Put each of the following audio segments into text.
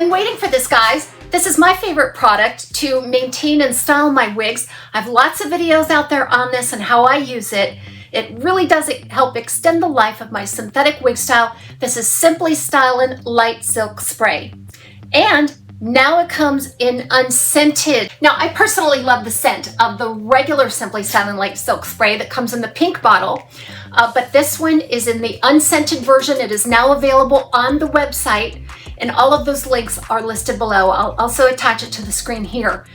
I'm waiting for this, guys. This is my favorite product to maintain and style my wigs. I have lots of videos out there on this and how I use it. It really does help extend the life of my synthetic wig style. This is Simply Stylin' Light Silk Spray. And now it comes in unscented. Now, I personally love the scent of the regular Simply Stylin' Light Silk Spray that comes in the pink bottle, but this one is in the unscented version. It is now available on the website, and all of those links are listed below. I'll also attach it to the screen here.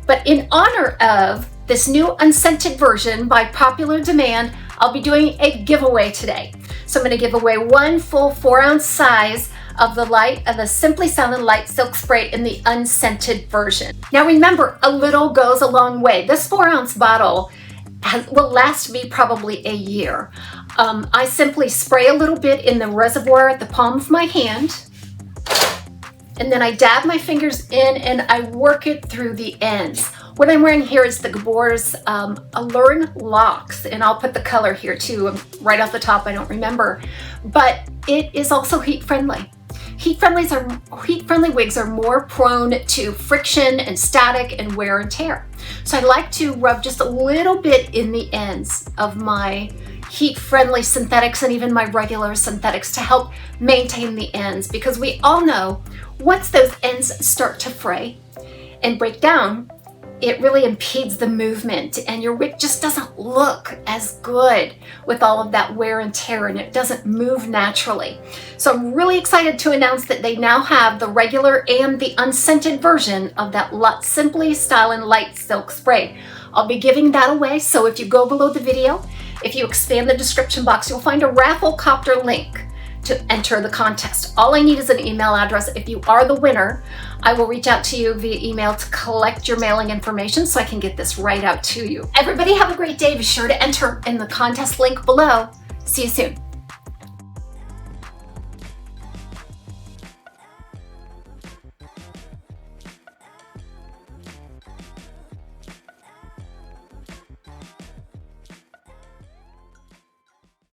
But in honor of this new unscented version, by popular demand, I'll be doing a giveaway today. So I'm going to give away one full 4-ounce size of the Simply Stylin' Light Silk Spray in the unscented version. Now remember, a little goes a long way. This 4-ounce bottle will last me probably a year. I simply spray a little bit in the reservoir at the palm of my hand, and then I dab my fingers in and I work it through the ends. What I'm wearing here is the GABOR's Alluring Locks, and I'll put the color here too, right off the top, I don't remember. But it is also heat friendly. Heat-friendly wigs are more prone to friction and static and wear and tear. So I like to rub just a little bit in the ends of my heat-friendly synthetics and even my regular synthetics to help maintain the ends, because we all know once those ends start to fray and break down, it really impedes the movement and your wig just doesn't look as good with all of that wear and tear, and it doesn't move naturally. So I'm really excited to announce that they now have the regular and the unscented version of that Simply Stylin' Light Silk Spray. I'll be giving that away, so if you go below the video, if you expand the description box, you'll find a raffle copter link to enter the contest. All I need is an email address. If you are the winner, I will reach out to you via email to collect your mailing information so I can get this right out to you. Everybody have a great day. Be sure to enter in the contest link below. See you soon.